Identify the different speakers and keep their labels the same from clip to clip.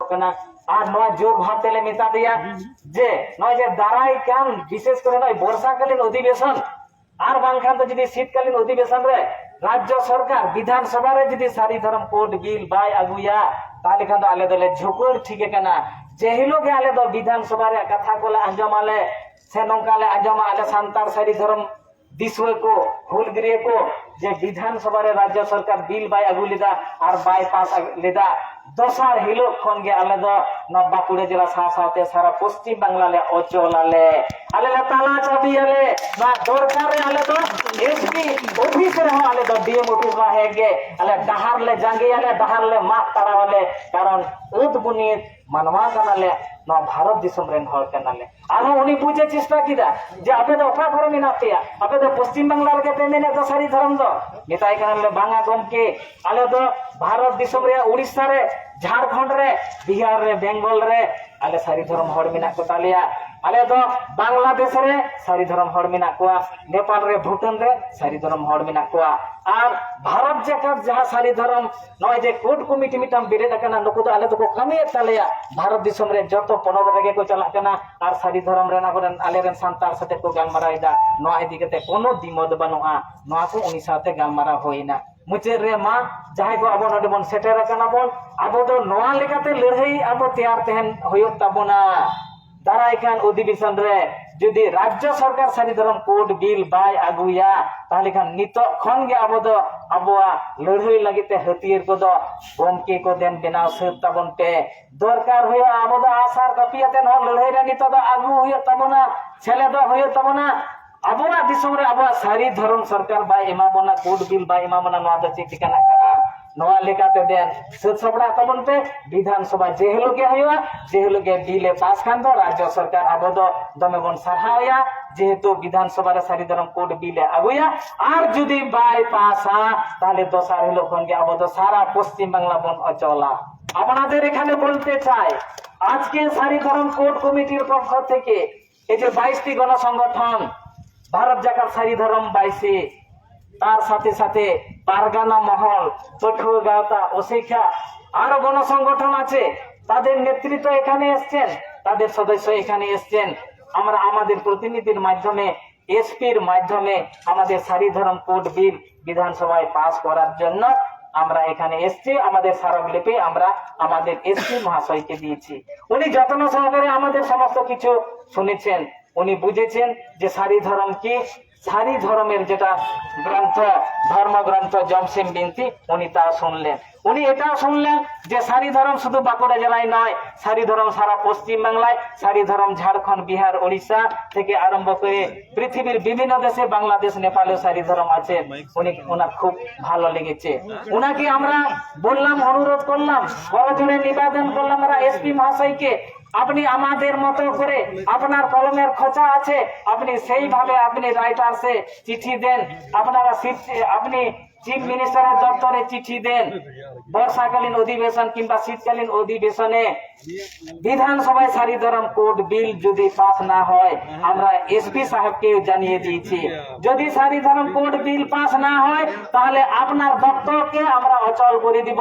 Speaker 1: কানা আর নয় জোর ভাবতেলে মেতা দিয়া যে নয় যে দাঁড়াই কান বিশেষ করে নয় বর্ষাকালীন অধিবেশন আর বাংখান তো যদি শীতকালীন অধিবেশন রে রাজ্য সরকার বিধানসভা রে যদি সারি ধরম কোড বিল বাই আগুয়া তাহলে খান আলে দলে ঝুকুর ঠিক কানা যেহিলোকে আলে দ বিধানসভা রে কথা কোলে আঞ্জম আলে সে নঙ্কালে আঞ্জম আলে সান্তার সারি ধরম दिसवे को हुलगिरी को जे विधानसभा रे राज्य सरकार बिल बाय आगु लेदा और बाय पास लेदा दसार हिलो खन गे आले दो न बाकुड़े जिला साथे सारा पश्चिम बांग्ला ले अचल आले ताला चाबी आले ना दरकार रे आले दो एसपी ऑफिस रे हो आले दो डीएम ऑफिस मा हेगे आले डहार ले जांगे आले डहार ले माप तारा वाले कारण उद बुनियत मानवा कनाले ना भारत दिसम रेन हर कनाले आरो उनी पूछे चेष्टा किदा जे आपे दो ओका घर में नातिया आपे दो पश्चिम बांग्ला रे के मेने तो सारी धर्म दो मिताई कनाले बांगा गमके आले दो भारत दिसम रे उड़ीसा रे झारखंड रे बिहार रे बेंगल रे आले सारी धर्म हर मिना को तालिया आले दो बांग्लादेश रे सारी धर्म हर मिना को नेपाल रे भूटान रे सारी धर्म हर मिना को और भारत जगत जहां सारी धर्म नय जे कोर्ट कमिटी मिटाम बिरे दकना नुको तो आले तो को कमी तालिया भारत दिसम रे जतो पनर रेगे को चला कना और सारी धर्म रे ना कोन आले रेन संतार साथे को गालमाराइदा नो आइदि कते कोनो दिमद बनुआ नो को उनी साथे गालमारा होइना मुचे रे मा जाय को अब नडे बन सेटर कना बोल अब तो नोआ लेकाते लड़ाई अब तैयार तहन होयो तबना दाराई खान अधिवेशन रे যদি রাজ্য সরকার সারি ধরম কোড বিল বাই আগুয়া তাহলে খান নিত খন গে আবো দো আবোয়া লড়াই লাগিতে হাতিয়ার কো দো গমকে কো দেন বেনাও সব তাবনতে দরকার হইয়া আবো দো আসার কপিয়াতে ন লড়াই রে নিত দো আগু হইয়া তবনা ছেলে দো হইয়া তবনা আবোয়া দিসম রে আবোয়া সারি ধরম সরকার বাই এমাবনা কোড বিল বাই এমাবনা নোয়া দো চিঠিকানা কানা নোয়া লেখাতে দেন সবড়া তবনতে বিধানসভা যেহেলোকে হইয়া যেহেলোকে বিলে পাস খান দো রাজ্য সরকার আবো দো দমে বন সাহায়া যেহেতু বিধানসভা রে সারি ধরম কোড বিলে আগুয়া আর যদি বাই পাসা তাহলে দসার হলো কোনকে আবো দো সারা পশ্চিম বাংলা বন অচলা আপনাদের এখানে বলতে চাই আজকে সারি ধরম কোড কমিটির পক্ষ থেকে এই যে 22টি গণসংগঠন ভারত জাকাত সারি ধরম 22 তার সাথে সাথে পারগানা মহল পঠুয়া গাওতা ওসিখা আরো গণসংগঠন আছে তাদের নেতৃত্ব এখানে এসেছেন তাদের সদস্য এখানে এসেছেন আমরা আমাদের প্রতিনিধির মাধ্যমে এসপির মাধ্যমে আমাদের সারি ধরম কোড বিল বিধানসভায় পাস করার জন্য আমরা এখানে এসেছি আমাদের স্মারকলিপি আমরা আমাদের এসপি মহাশয়কে দিয়েছি উনি যত্ন সহকারে আমাদের সমস্ত কিছু শুনেছেন উনি বুঝেছেন যে সারি ধরম কি সারি ধর্মের যেটা গ্রন্থ ধর্মগ্রন্থ জমসিম বিনতি উনি তা শুনলেন উনি এটাও শুনলেন যে সারি ধর্ম শুধু বাঁকুড়া জেলায় নয় সারি ধর্ম সারা পশ্চিম বাংলায় সারি ধর্ম ঝাড়খণ্ড বিহার ওড়িশা থেকে আরম্ভ করে পৃথিবীর বিভিন্ন দেশে বাংলাদেশ নেপালেও সারি ধর্ম আছে উনি ওনার খুব ভালো লেগেছে উনাকে আমরা বললাম অনুরোধ করলাম বড়জোরে নিবেদন করলাম আমরা এসপি মহাশয়কে আপনি আমাদের মতো করে আপনার কলমের খোঁচা আছে আপনি সেইভাবে আপনি রাইটার্সে চিঠি দেন আপনারা আপনি চিফ মিনিস্টারের দপ্তরে চিঠি দেন বর্ষাকালীন অধিবেশন কিংবা শীতকালীন অধিবেশনে বিধানসভায় সারি ধরম কোড বিল যদি পাস না হয় আমরা এসপি সাহেবকে জানিয়ে দিয়েছি যদি সারি ধরম কোড বিল পাস না হয় তাহলে আপনার দপ্তরকে আমরা অচল করে দিব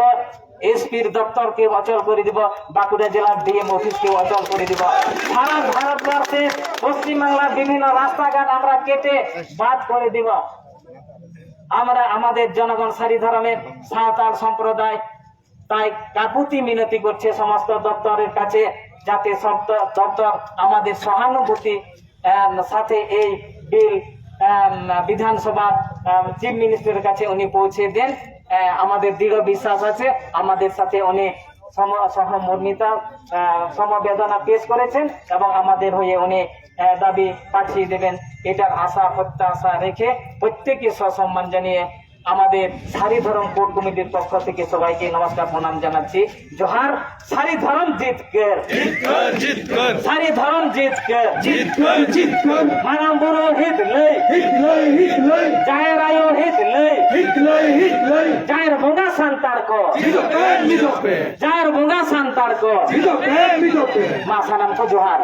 Speaker 1: এসপির দপ্তরকে অচল করে দিব বাঁকুড়া জেলার ডিএম অফিসকে অচল করে দিব সারা ভারতবর্ষে পশ্চিমবাংলার বিভিন্ন রাস্তাঘাট আমরা কেটে বাদ করে দিব আমরা আমাদের জনগণ সারি ধর্মের সাঁওতাল সম্প্রদায় তাই কাকুতি মিনতি করছে সমস্ত দপ্তরের কাছে যাতে সব দপ্তর আমাদের সহানুভূতি সাথে এই বিল বিধানসভা চিফ মিনিস্টারের কাছে উনি পৌঁছে দেন আমাদের দৃঢ় বিশ্বাস আছে আমাদের সাথে উনি সহমর্মিতা সমবেদনা পেশ করেছেন এবং আমাদের হয়ে উনি দাবি পাঠিয়ে দেবেন এটার আশা প্রত্যাশা রেখে প্রত্যেকে সসম্মান জানিয়ে আমাদের সারি ধরম কোড কমিটির পক্ষ থেকে সবাইকে নমস্কার প্রণাম জানাচ্ছি জোহার সারি ধরম জিতকর সারি ধরম জিতকর মারাম বুড়ো হিত লই জায়ের আয়ো হিত লই জায়ের বঙ্গা সান্তার কো জায়ের বঙ্গা সান্তার কো মা সালাম কো জোহার